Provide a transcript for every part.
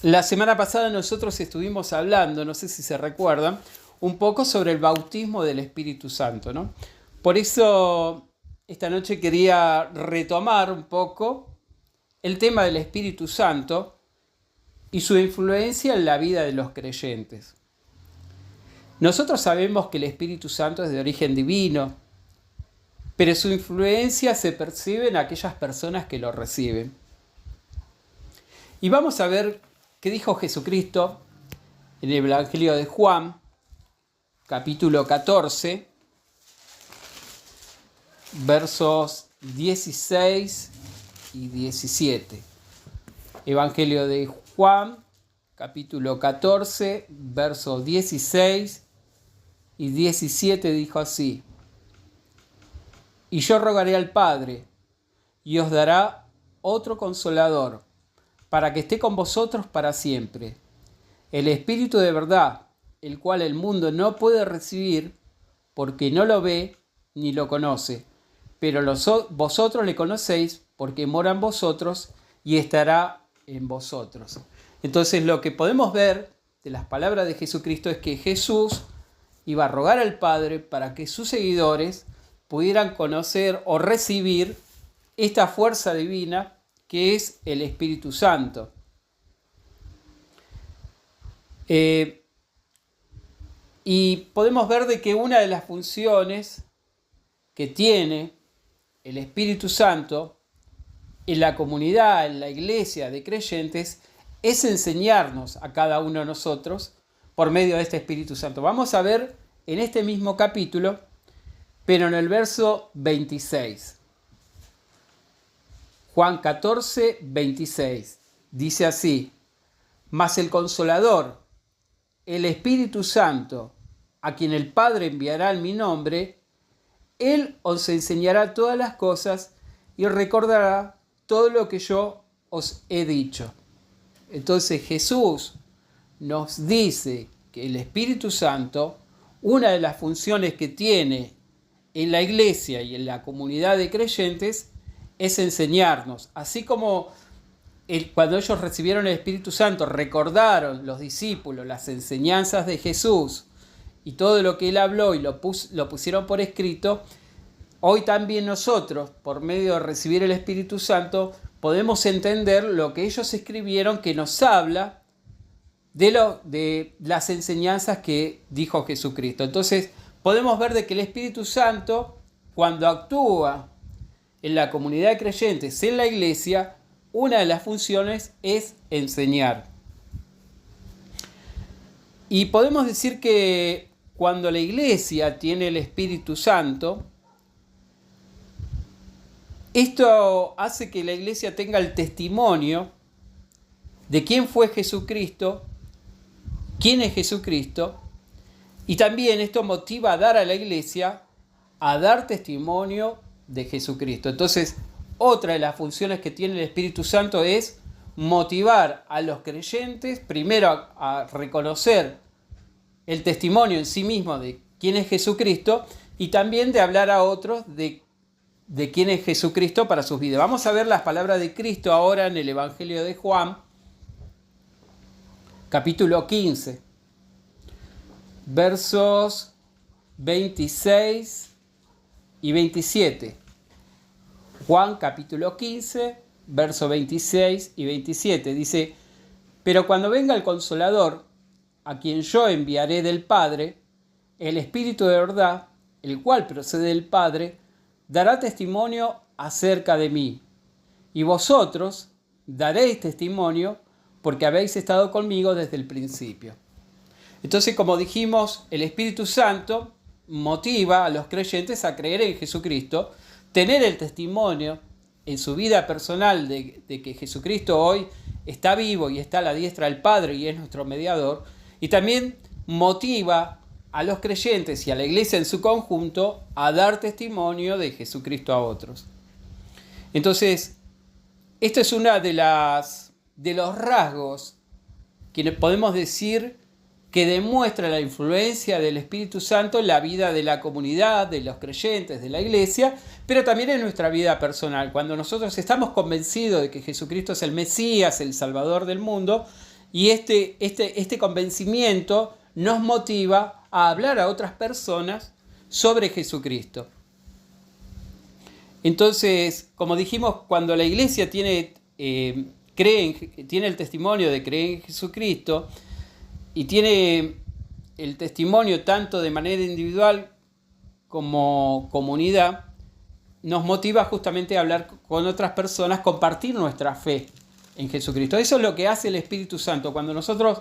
La semana pasada nosotros estuvimos hablando, no sé si se recuerdan, un poco sobre el bautismo del Espíritu Santo, ¿no? Por eso esta noche quería retomar un poco el tema del Espíritu Santo y su influencia en la vida de los creyentes. Nosotros sabemos que el Espíritu Santo es de origen divino, pero su influencia se percibe en aquellas personas que lo reciben. Y vamos a ver qué dijo Jesucristo en el Evangelio de Juan, capítulo 14, versos 16 y 17. Evangelio de Juan, capítulo 14, versos 16 y 17 dijo así: Y yo rogaré al Padre, y os dará otro consolador, para que esté con vosotros para siempre, el Espíritu de verdad, el cual el mundo no puede recibir, porque no lo ve ni lo conoce, pero vosotros le conocéis, porque mora en vosotros y estará en vosotros. Entonces lo que podemos ver de las palabras de Jesucristo es que Jesús iba a rogar al Padre para que sus seguidores pudieran conocer o recibir esta fuerza divina que es el Espíritu Santo. Y podemos ver de que una de las funciones que tiene el Espíritu Santo en la comunidad, en la iglesia de creyentes, es enseñarnos a cada uno de nosotros por medio de este Espíritu Santo. Vamos a ver en este mismo capítulo, pero en el verso 26. Juan 14, 26. Dice así: Mas el Consolador, el Espíritu Santo, a quien el Padre enviará en mi nombre, Él os enseñará todas las cosas y recordará todo lo que yo os he dicho. Entonces Jesús nos dice que el Espíritu Santo, una de las funciones que tiene en la iglesia y en la comunidad de creyentes, es enseñarnos. Así como cuando ellos recibieron el Espíritu Santo, recordaron los discípulos las enseñanzas de Jesús y todo lo que Él habló y lo pusieron por escrito, hoy también nosotros, por medio de recibir el Espíritu Santo, podemos entender lo que ellos escribieron, que nos habla de las enseñanzas que dijo Jesucristo. Entonces podemos ver de que el Espíritu Santo, cuando actúa en la comunidad de creyentes, en la iglesia, una de las funciones es enseñar. Y podemos decir que cuando la iglesia tiene el Espíritu Santo, esto hace que la iglesia tenga el testimonio de quién fue Jesucristo, quién es Jesucristo, y también esto motiva a dar a la iglesia a dar testimonio de Jesucristo. Entonces, otra de las funciones que tiene el Espíritu Santo es motivar a los creyentes, primero a reconocer el testimonio en sí mismo de quién es Jesucristo y también de hablar a otros de quién es Jesucristo para sus vidas. Vamos a ver las palabras de Cristo ahora en el Evangelio de Juan, capítulo 15, versos 26 y 27. Juan capítulo 15, versos 26 y 27. Dice: Pero cuando venga el Consolador, a quien yo enviaré del Padre, el Espíritu de verdad, el cual procede del Padre, dará testimonio acerca de mí. Y vosotros daréis testimonio porque habéis estado conmigo desde el principio. Entonces, como dijimos, el Espíritu Santo motiva a los creyentes a creer en Jesucristo, tener el testimonio en su vida personal de que Jesucristo hoy está vivo y está a la diestra del Padre y es nuestro mediador, y también motiva a los creyentes y a la iglesia en su conjunto a dar testimonio de Jesucristo a otros. Entonces, esto es una de los rasgos que podemos decir que demuestra la influencia del Espíritu Santo en la vida de la comunidad, de los creyentes, de la iglesia, pero también en nuestra vida personal. Cuando nosotros estamos convencidos de que Jesucristo es el Mesías, el Salvador del mundo, Y este convencimiento nos motiva a hablar a otras personas sobre Jesucristo. Entonces, como dijimos, cuando la iglesia tiene el testimonio de creer en Jesucristo y tiene el testimonio tanto de manera individual como comunidad, nos motiva justamente a hablar con otras personas, compartir nuestra fe en Jesucristo. Eso es lo que hace el Espíritu Santo. Cuando nosotros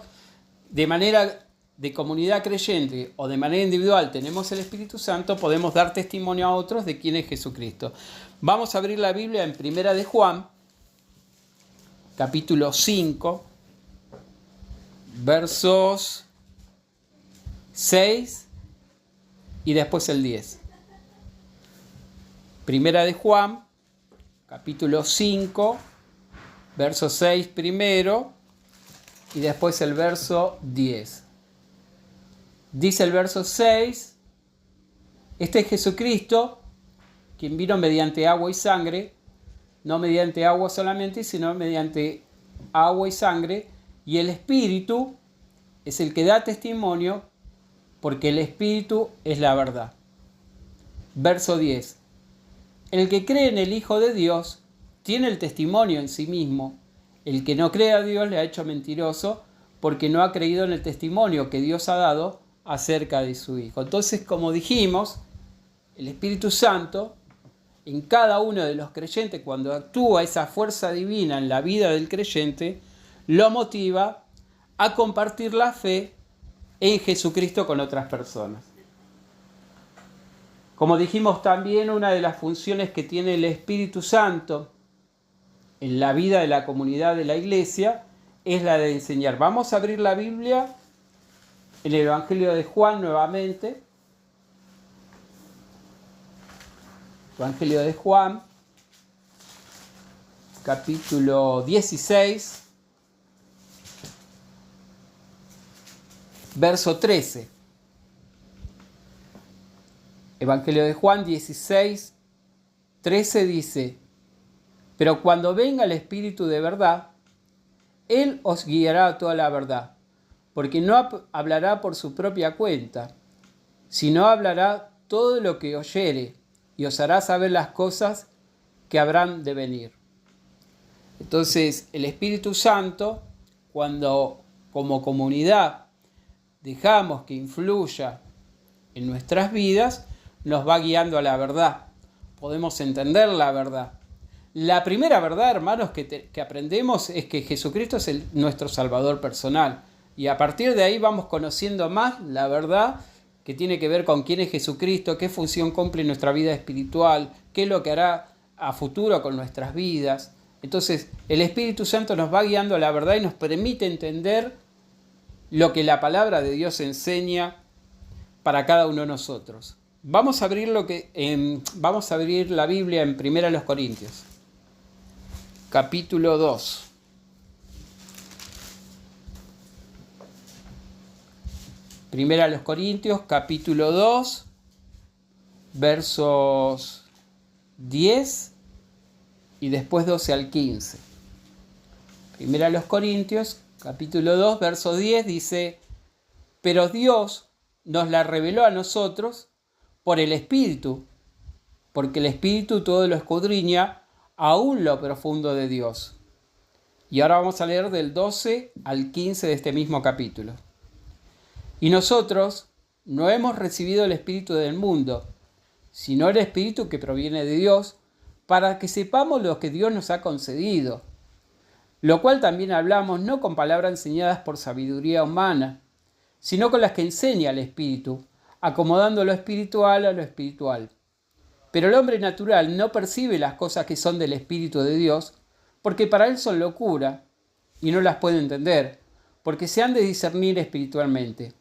de manera de comunidad creyente o de manera individual tenemos el Espíritu Santo, podemos dar testimonio a otros de quién es Jesucristo. Vamos a abrir la Biblia en Primera de Juan, capítulo 5, versos 6 y después el 10. Primera de Juan, capítulo 5, verso 6 primero y después el verso 10. Dice el verso 6, este es Jesucristo, quien vino mediante agua y sangre, no mediante agua solamente, sino mediante agua y sangre, y el Espíritu es el que da testimonio, porque el Espíritu es la verdad. Verso 10. El que cree en el Hijo de Dios tiene el testimonio en sí mismo. El que no cree a Dios le ha hecho mentiroso, porque no ha creído en el testimonio que Dios ha dado acerca de su Hijo. Entonces, como dijimos, el Espíritu Santo en cada uno de los creyentes, cuando actúa esa fuerza divina en la vida del creyente, lo motiva a compartir la fe en Jesucristo con otras personas. Como dijimos también, una de las funciones que tiene el Espíritu Santo en la vida de la comunidad de la iglesia es la de enseñar. Vamos a abrir la Biblia en el Evangelio de Juan nuevamente. Evangelio de Juan, capítulo 16, verso 13. Evangelio de Juan 16, 13 dice: pero cuando venga el Espíritu de verdad, Él os guiará a toda la verdad, porque no hablará por su propia cuenta, sino hablará todo lo que oyere, y os hará saber las cosas que habrán de venir. Entonces, el Espíritu Santo, cuando como comunidad dejamos que influya en nuestras vidas, nos va guiando a la verdad. Podemos entender la verdad. La primera verdad, hermanos, que aprendemos es que Jesucristo es nuestro Salvador personal. Y a partir de ahí vamos conociendo más la verdad que tiene que ver con quién es Jesucristo, qué función cumple en nuestra vida espiritual, qué es lo que hará a futuro con nuestras vidas. Entonces, el Espíritu Santo nos va guiando a la verdad y nos permite entender lo que la palabra de Dios enseña para cada uno de nosotros. Vamos a abrir la Biblia en 1 Corintios, capítulo 2. Primera a los Corintios, capítulo 2, versos 10 y después 12 al 15. Primera a los Corintios, capítulo 2, verso 10 dice: pero Dios nos la reveló a nosotros por el Espíritu, porque el Espíritu todo lo escudriña, aún lo profundo de Dios. Y ahora vamos a leer del 12 al 15 de este mismo capítulo. Y nosotros no hemos recibido el Espíritu del mundo, sino el Espíritu que proviene de Dios, para que sepamos lo que Dios nos ha concedido. Lo cual también hablamos no con palabras enseñadas por sabiduría humana, sino con las que enseña el Espíritu, acomodando lo espiritual a lo espiritual. Pero el hombre natural no percibe las cosas que son del Espíritu de Dios, porque para él son locura, y no las puede entender, porque se han de discernir espiritualmente.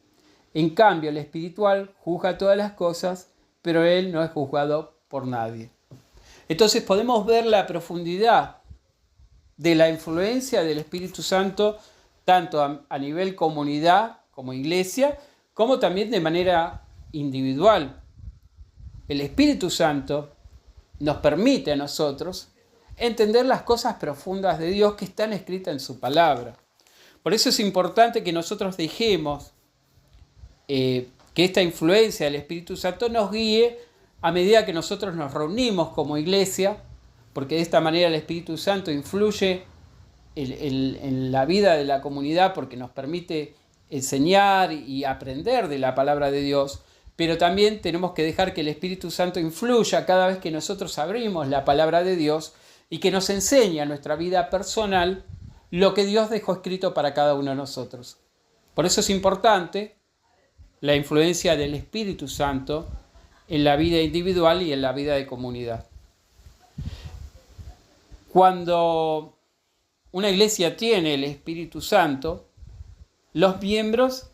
En cambio, el espiritual juzga todas las cosas, pero él no es juzgado por nadie. Entonces podemos ver la profundidad de la influencia del Espíritu Santo, tanto a nivel comunidad como iglesia, como también de manera individual. El Espíritu Santo nos permite a nosotros entender las cosas profundas de Dios que están escritas en su palabra. Por eso es importante que nosotros dejemos que esta influencia del Espíritu Santo nos guíe a medida que nosotros nos reunimos como iglesia, porque de esta manera el Espíritu Santo influye en la vida de la comunidad porque nos permite enseñar y aprender de la palabra de Dios, pero también tenemos que dejar que el Espíritu Santo influya cada vez que nosotros abrimos la palabra de Dios y que nos enseñe a nuestra vida personal lo que Dios dejó escrito para cada uno de nosotros. Por eso es importante la influencia del Espíritu Santo en la vida individual y en la vida de comunidad. Cuando una iglesia tiene el Espíritu Santo, los miembros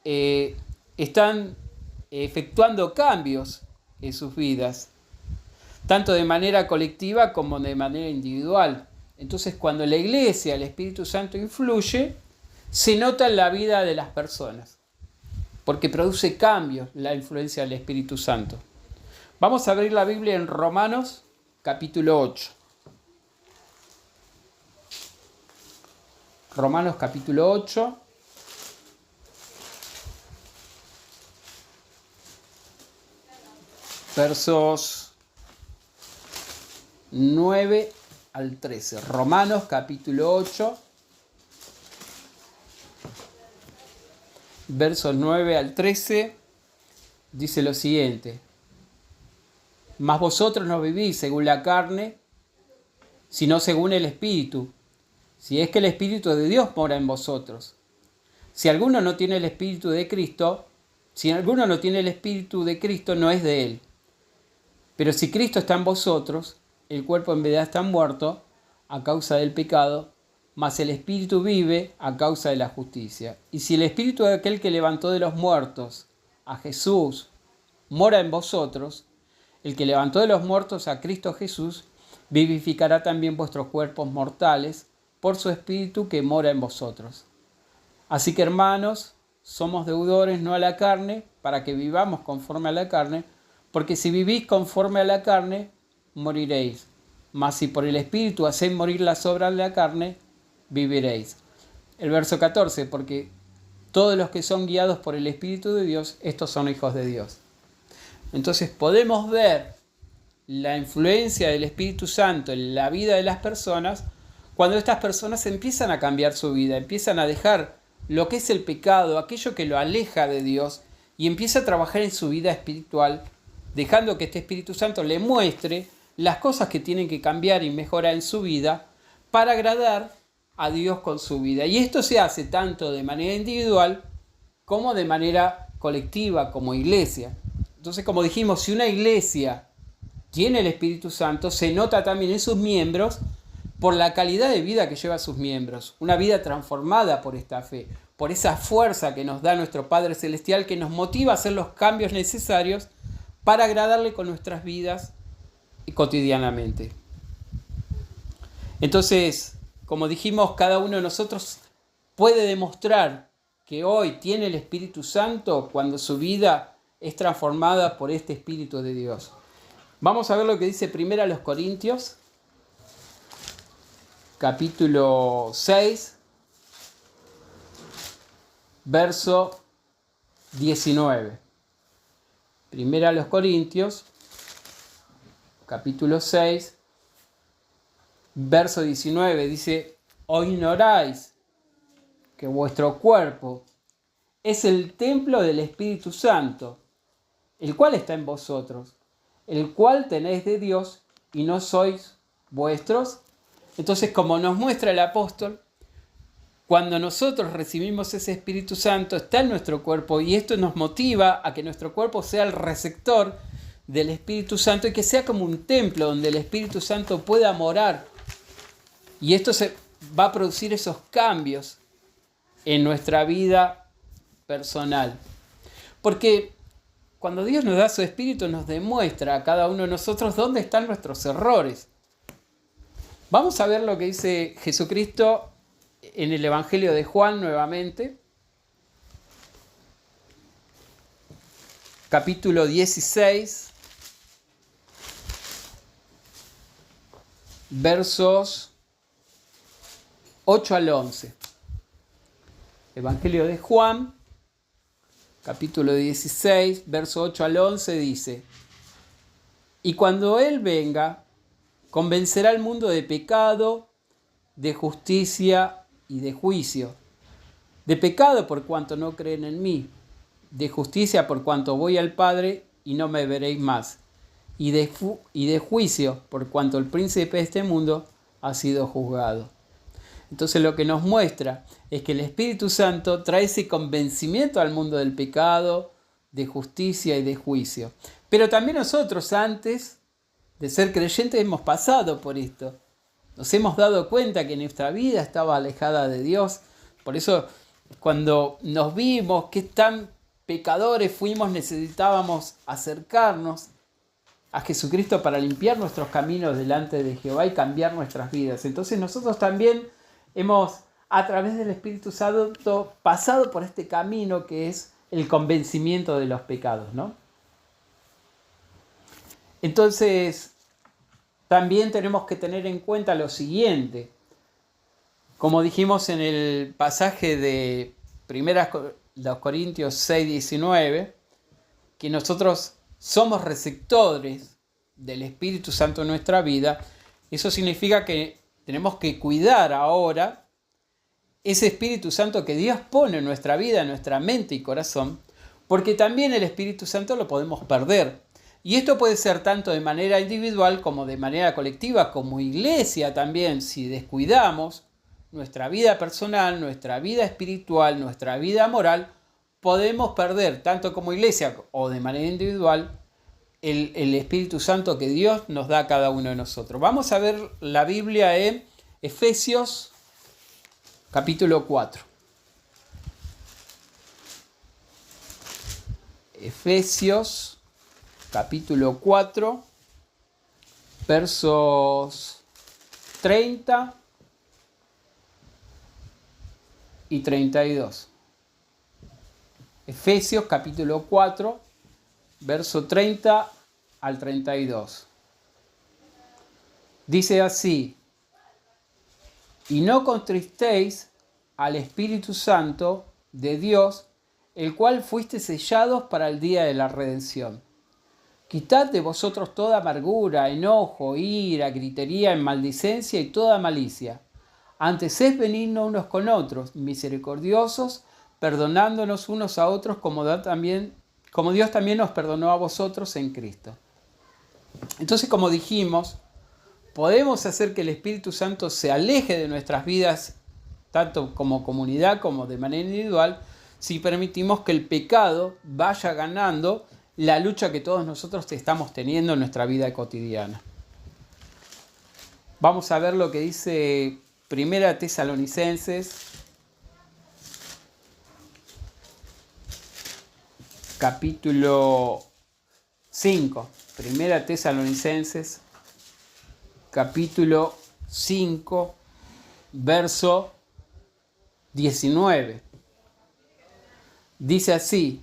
están efectuando cambios en sus vidas, tanto de manera colectiva como de manera individual. Entonces, cuando la iglesia, el Espíritu Santo influye, se nota en la vida de las personas, porque produce cambios la influencia del Espíritu Santo. Vamos a abrir la Biblia en Romanos, capítulo 8. Romanos, capítulo 8. Versos 9 al 13. Romanos capítulo 8, versos 9 al 13, dice lo siguiente: Mas vosotros no vivís según la carne, sino según el Espíritu, si es que el Espíritu de Dios mora en vosotros. Si alguno no tiene el Espíritu de Cristo, no es de él. Pero si Cristo está en vosotros, el cuerpo en verdad está muerto a causa del pecado, mas el Espíritu vive a causa de la justicia. Y si el Espíritu de aquel que levantó de los muertos a Jesús mora en vosotros, el que levantó de los muertos a Cristo Jesús vivificará también vuestros cuerpos mortales por su Espíritu que mora en vosotros. Así que, hermanos, somos deudores no a la carne, para que vivamos conforme a la carne, porque si vivís conforme a la carne, moriréis. Mas si por el Espíritu hacéis morir las obras de la carne, viviréis. El verso 14, porque todos los que son guiados por el Espíritu de Dios, estos son hijos de Dios. Entonces podemos ver la influencia del Espíritu Santo en la vida de las personas cuando estas personas empiezan a cambiar su vida, empiezan a dejar lo que es el pecado, aquello que lo aleja de Dios, y empieza a trabajar en su vida espiritual, dejando que este Espíritu Santo le muestre las cosas que tienen que cambiar y mejorar en su vida para agradar a Dios con su vida. Y esto se hace tanto de manera individual como de manera colectiva, como iglesia. Entonces, como dijimos, si una iglesia tiene el Espíritu Santo, se nota también en sus miembros por la calidad de vida que lleva a sus miembros. Una vida transformada por esta fe, por esa fuerza que nos da nuestro Padre Celestial, que nos motiva a hacer los cambios necesarios para agradarle con nuestras vidas cotidianamente. Entonces, como dijimos, cada uno de nosotros puede demostrar que hoy tiene el Espíritu Santo cuando su vida es transformada por este Espíritu de Dios. Vamos a ver lo que dice 1 Corintios, capítulo 6, verso 19. 1 Corintios, capítulo 6, verso 19, dice: ¿O ignoráis que vuestro cuerpo es el templo del Espíritu Santo, el cual está en vosotros, el cual tenéis de Dios y no sois vuestros? Entonces, como nos muestra el apóstol, cuando nosotros recibimos ese Espíritu Santo, está en nuestro cuerpo, y esto nos motiva a que nuestro cuerpo sea el receptor del Espíritu Santo y que sea como un templo donde el Espíritu Santo pueda morar. Y esto se va a producir esos cambios en nuestra vida personal. Porque cuando Dios nos da su Espíritu, nos demuestra a cada uno de nosotros dónde están nuestros errores. Vamos a ver lo que dice Jesucristo en el Evangelio de Juan nuevamente. Capítulo 16, versos 8 al 11. Evangelio de Juan, capítulo 16, verso 8 al 11, dice: y cuando Él venga, convencerá al mundo de pecado, de justicia y de juicio. De pecado por cuanto no creen en mí, de justicia por cuanto voy al Padre y no me veréis más, y de juicio por cuanto el príncipe de este mundo ha sido juzgado. Entonces lo que nos muestra es que el Espíritu Santo trae ese convencimiento al mundo del pecado, de justicia y de juicio. Pero también nosotros, antes de ser creyentes, hemos pasado por esto. Nos hemos dado cuenta que nuestra vida estaba alejada de Dios. Por eso, cuando nos vimos qué tan pecadores fuimos, necesitábamos acercarnos a Jesucristo para limpiar nuestros caminos delante de Jehová y cambiar nuestras vidas. Entonces nosotros también hemos, a través del Espíritu Santo, pasado por este camino que es el convencimiento de los pecados, ¿no? Entonces, también tenemos que tener en cuenta lo siguiente. Como dijimos en el pasaje de 1 Corintios 6, 19, que nosotros somos receptores del Espíritu Santo en nuestra vida. Eso significa que tenemos que cuidar ahora ese Espíritu Santo que Dios pone en nuestra vida, en nuestra mente y corazón, porque también el Espíritu Santo lo podemos perder. Y esto puede ser tanto de manera individual como de manera colectiva, como iglesia también. Si descuidamos nuestra vida personal, nuestra vida espiritual, nuestra vida moral, podemos perder, tanto como iglesia o de manera individual, el Espíritu Santo que Dios nos da a cada uno de nosotros. Vamos a ver la Biblia en Efesios capítulo 4. Efesios capítulo 4, versos 30 y 32. Efesios capítulo 4, verso 30 al 32. Dice así: y no contristéis al Espíritu Santo de Dios, el cual fuiste sellados para el día de la redención. Quitad de vosotros toda amargura, enojo, ira, gritería, maldicencia y toda malicia. Antes sed benignos unos con otros, misericordiosos, perdonándonos unos a otros como Dios también nos perdonó a vosotros en Cristo. Entonces, como dijimos, podemos hacer que el Espíritu Santo se aleje de nuestras vidas, tanto como comunidad como de manera individual, si permitimos que el pecado vaya ganando la lucha que todos nosotros estamos teniendo en nuestra vida cotidiana. Vamos a ver lo que dice 1 Tesalonicenses, capítulo 5. 1 Tesalonicenses, capítulo 5, verso 19. Dice así: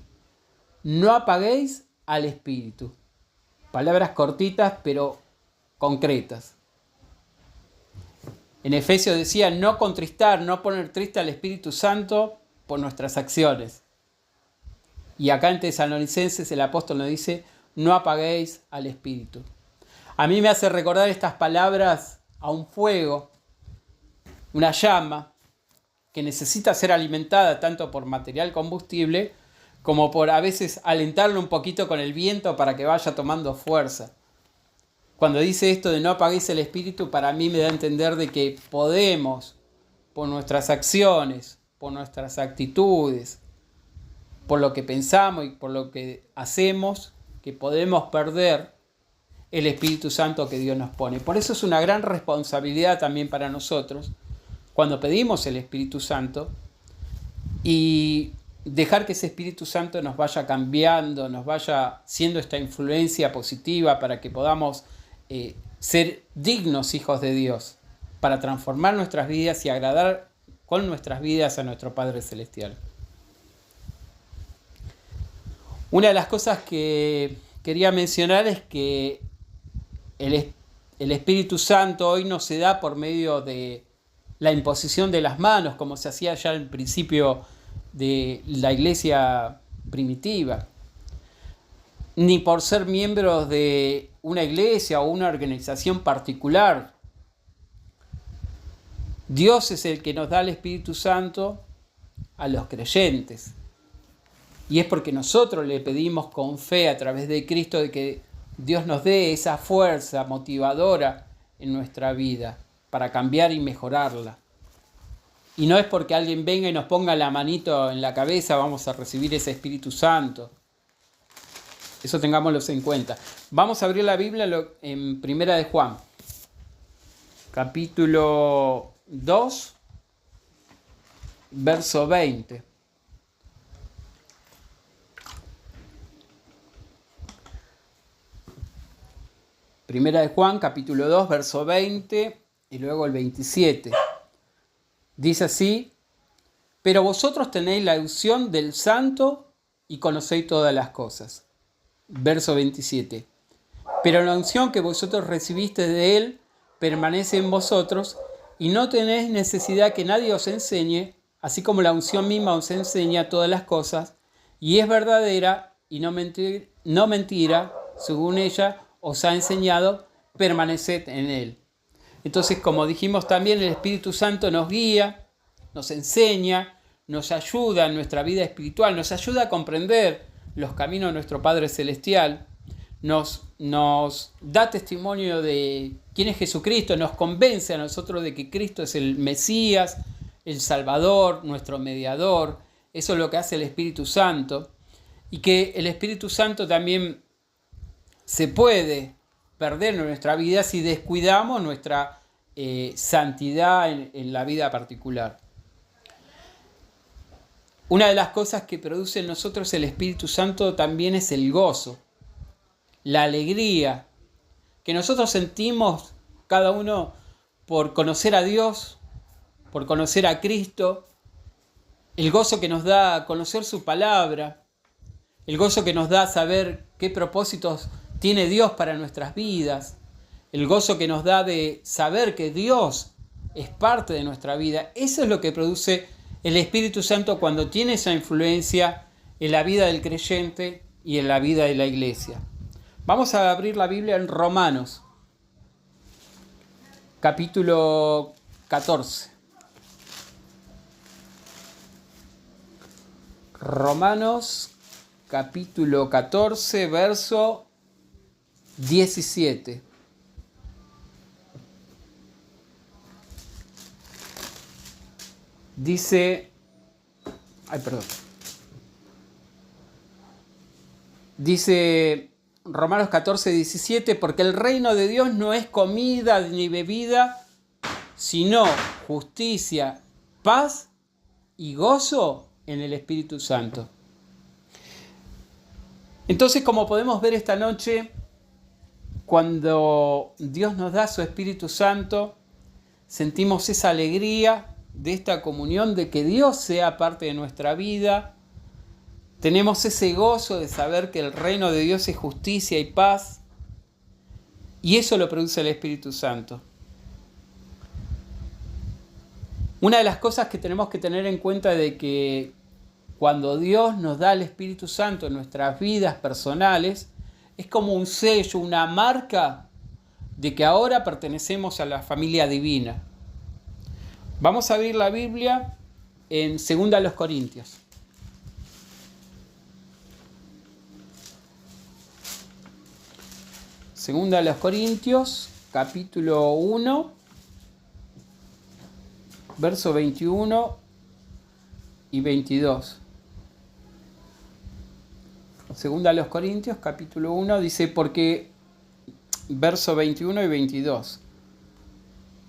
no apaguéis al Espíritu. Palabras cortitas pero concretas. En Efesios decía no contristar, no poner triste al Espíritu Santo por nuestras acciones. Y acá en Tesalonicenses el apóstol nos dice no apaguéis al Espíritu. A mí me hace recordar estas palabras a un fuego, una llama que necesita ser alimentada tanto por material combustible como por a veces alentarlo un poquito con el viento para que vaya tomando fuerza. Cuando dice esto de no apaguéis el Espíritu, para mí me da a entender de que podemos, por nuestras acciones, por nuestras actitudes, por lo que pensamos y por lo que hacemos, que podemos perder el Espíritu Santo que Dios nos pone. Por eso es una gran responsabilidad también para nosotros, cuando pedimos el Espíritu Santo, y dejar que ese Espíritu Santo nos vaya cambiando, nos vaya siendo esta influencia positiva para que podamos ser dignos hijos de Dios, para transformar nuestras vidas y agradar con nuestras vidas a nuestro Padre Celestial. Una de las cosas que quería mencionar es que el Espíritu Santo hoy no se da por medio de la imposición de las manos, como se hacía ya al principio de la iglesia primitiva, ni por ser miembros de una iglesia o una organización particular. Dios es el que nos da el Espíritu Santo a los creyentes. Y es porque nosotros le pedimos con fe a través de Cristo de que Dios nos dé esa fuerza motivadora en nuestra vida para cambiar y mejorarla. Y no es porque alguien venga y nos ponga la manito en la cabeza vamos a recibir ese Espíritu Santo. Eso tengámoslo en cuenta. Vamos a abrir la Biblia en Primera de Juan, capítulo 2, verso 20. Primera de Juan, capítulo 2, verso 20 y luego el 27. Dice así: pero vosotros tenéis la unción del Santo y conocéis todas las cosas. Verso 27. Pero la unción que vosotros recibisteis de Él permanece en vosotros y no tenéis necesidad que nadie os enseñe, así como la unción misma os enseña todas las cosas, y es verdadera y no mentira, según ella os ha enseñado, permaneced en Él. Entonces, como dijimos también, el Espíritu Santo nos guía, nos enseña, nos ayuda en nuestra vida espiritual, nos ayuda a comprender los caminos de nuestro Padre Celestial, nos da testimonio de quién es Jesucristo, nos convence a nosotros de que Cristo es el Mesías, el Salvador, nuestro mediador. Eso es lo que hace el Espíritu Santo. Y que el Espíritu Santo también se puede perder en nuestra vida si descuidamos nuestra santidad en la vida particular. Una de las cosas que produce en nosotros el Espíritu Santo también es el gozo, la alegría que nosotros sentimos cada uno por conocer a Dios, por conocer a Cristo, el gozo que nos da conocer su palabra, el gozo que nos da saber qué propósitos tiene Dios para nuestras vidas, el gozo que nos da de saber que Dios es parte de nuestra vida. Eso es lo que produce el Espíritu Santo cuando tiene esa influencia en la vida del creyente y en la vida de la iglesia. Vamos a abrir la Biblia en Romanos, capítulo 14. Romanos, capítulo 14, verso 17. Dice Romanos 14, 17, porque el reino de Dios no es comida ni bebida, sino justicia, paz y gozo en el Espíritu Santo. Entonces, como podemos ver esta noche, cuando Dios nos da su Espíritu Santo, sentimos esa alegría de esta comunión, de que Dios sea parte de nuestra vida. Tenemos ese gozo de saber que el reino de Dios es justicia y paz. Y eso lo produce el Espíritu Santo. Una de las cosas que tenemos que tener en cuenta es de que cuando Dios nos da el Espíritu Santo en nuestras vidas personales, es como un sello, una marca de que ahora pertenecemos a la familia divina. Vamos a abrir la Biblia en 2 Corintios. Segunda a los Corintios, capítulo 1, verso 21 y 22. Segunda a los Corintios, capítulo 1, dice, porque, verso 21 y 22.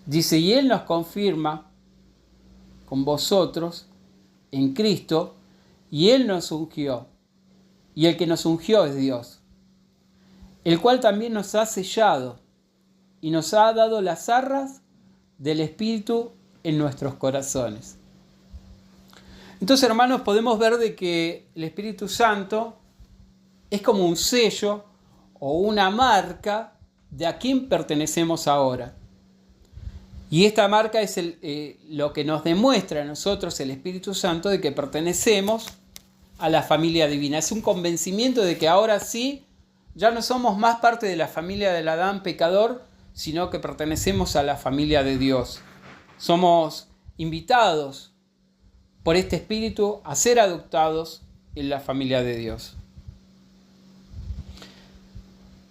Dice, y Él nos confirma con vosotros en Cristo, y Él nos ungió, y el que nos ungió es Dios, el cual también nos ha sellado y nos ha dado las arras del Espíritu en nuestros corazones. Entonces, hermanos, podemos ver de que el Espíritu Santo es como un sello o una marca de a quién pertenecemos ahora. Y esta marca es lo que nos demuestra a nosotros el Espíritu Santo de que pertenecemos a la familia divina. Es un convencimiento de que ahora sí, ya no somos más parte de la familia del Adán pecador, sino que pertenecemos a la familia de Dios. Somos invitados por este Espíritu a ser adoptados en la familia de Dios.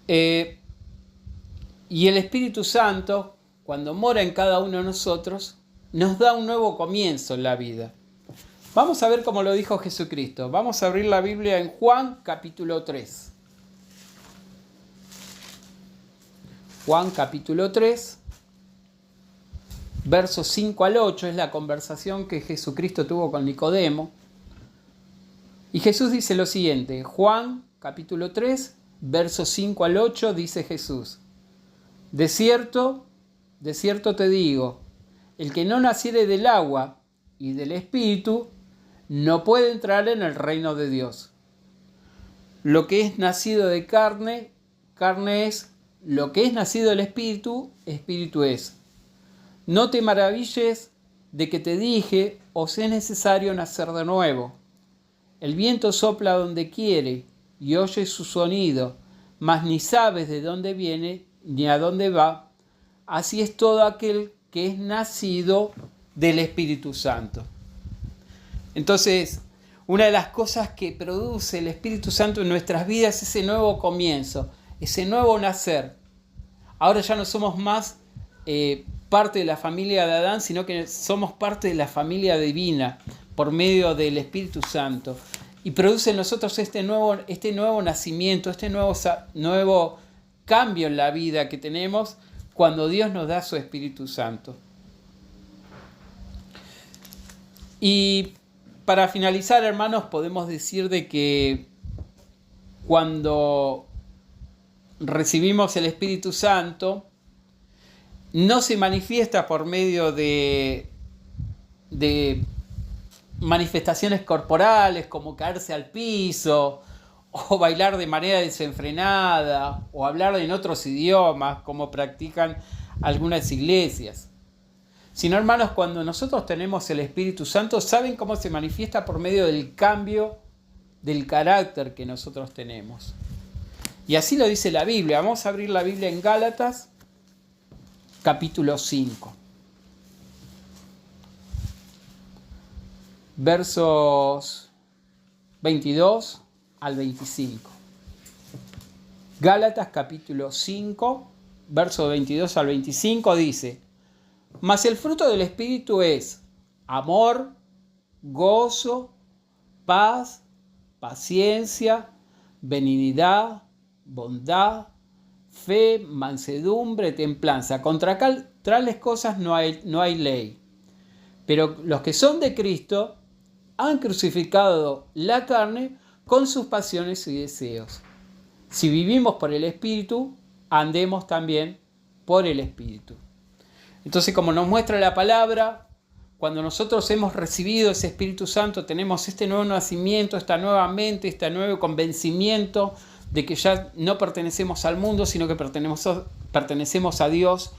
Y el Espíritu Santo, cuando mora en cada uno de nosotros, nos da un nuevo comienzo en la vida. Vamos a ver cómo lo dijo Jesucristo. Vamos a abrir la Biblia en Juan capítulo 3. Juan capítulo 3, versos 5 al 8, es la conversación que Jesucristo tuvo con Nicodemo. Y Jesús dice lo siguiente, Juan capítulo 3, versos 5 al 8, dice Jesús: de cierto te digo, el que no naciere del agua y del Espíritu, no puede entrar en el reino de Dios. Lo que es nacido de carne, carne es; lo que es nacido del Espíritu, Espíritu es. No te maravilles de que te dije, os es necesario nacer de nuevo. El viento sopla donde quiere y oyes su sonido, mas ni sabes de dónde viene ni a dónde va. Así es todo aquel que es nacido del Espíritu Santo. Entonces, una de las cosas que produce el Espíritu Santo en nuestras vidas es ese nuevo comienzo, ese nuevo nacer. Ahora ya no somos más parte de la familia de Adán, sino que somos parte de la familia divina por medio del Espíritu Santo. Y produce en nosotros este nuevo nacimiento, este nuevo cambio en la vida que tenemos cuando Dios nos da su Espíritu Santo. Y para finalizar, hermanos, podemos decir de que cuando recibimos el Espíritu Santo, no se manifiesta por medio de manifestaciones corporales como caerse al piso o bailar de manera desenfrenada o hablar en otros idiomas como practican algunas iglesias. Sino, hermanos, cuando nosotros tenemos el Espíritu Santo, ¿saben cómo se manifiesta? Por medio del cambio del carácter que nosotros tenemos. Y así lo dice la Biblia. Vamos a abrir la Biblia en Gálatas, capítulo 5. Versos 22 al 25. Gálatas, capítulo 5, versos 22 al 25 dice: mas el fruto del Espíritu es amor, gozo, paz, paciencia, benignidad, bondad, fe, mansedumbre, templanza. Contra tales cosas no hay ley. Pero los que son de Cristo han crucificado la carne con sus pasiones y deseos. Si vivimos por el Espíritu, andemos también por el Espíritu. Entonces, como nos muestra la palabra, cuando nosotros hemos recibido ese Espíritu Santo, tenemos este nuevo nacimiento, esta nueva mente, este nuevo convencimiento de que ya no pertenecemos al mundo, sino que pertenecemos a Dios,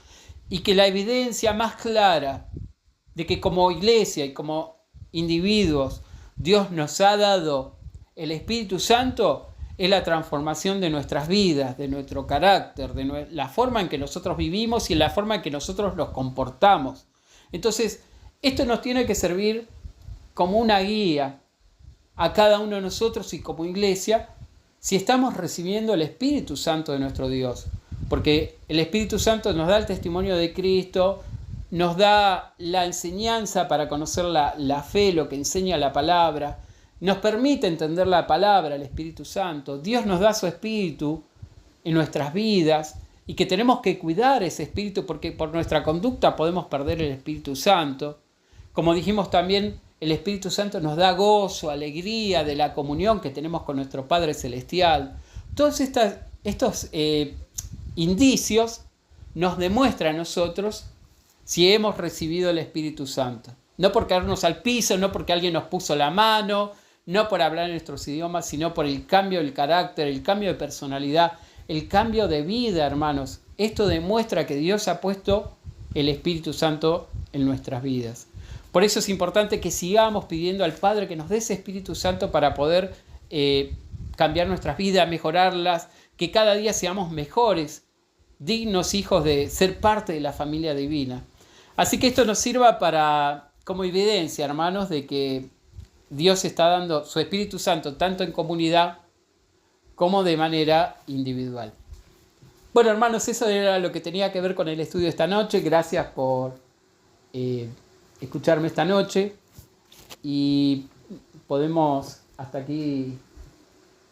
y que la evidencia más clara de que como iglesia y como individuos Dios nos ha dado el Espíritu Santo es la transformación de nuestras vidas, de nuestro carácter, de la forma en que nosotros vivimos y la forma en que nosotros nos comportamos. Entonces, esto nos tiene que servir como una guía a cada uno de nosotros y como iglesia, si estamos recibiendo el Espíritu Santo de nuestro Dios. Porque el Espíritu Santo nos da el testimonio de Cristo, nos da la enseñanza para conocer la fe, lo que enseña la palabra, nos permite entender la palabra, el Espíritu Santo. Dios nos da su Espíritu en nuestras vidas y que tenemos que cuidar ese Espíritu porque por nuestra conducta podemos perder el Espíritu Santo. Como dijimos también, el Espíritu Santo nos da gozo, alegría de la comunión que tenemos con nuestro Padre Celestial. Todos estos indicios nos demuestran a nosotros si hemos recibido el Espíritu Santo. No por caernos al piso, no porque alguien nos puso la mano, no por hablar en nuestros idiomas, sino por el cambio del carácter, el cambio de personalidad, el cambio de vida, hermanos. Esto demuestra que Dios ha puesto el Espíritu Santo en nuestras vidas. Por eso es importante que sigamos pidiendo al Padre que nos dé ese Espíritu Santo para poder cambiar nuestras vidas, mejorarlas, que cada día seamos mejores, dignos hijos de ser parte de la familia divina. Así que esto nos sirva como evidencia, hermanos, de que Dios está dando su Espíritu Santo tanto en comunidad como de manera individual. Bueno, hermanos, eso era lo que tenía que ver con el estudio de esta noche. Gracias por escucharme esta noche. Y podemos hasta aquí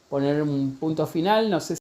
poner un punto final. No sé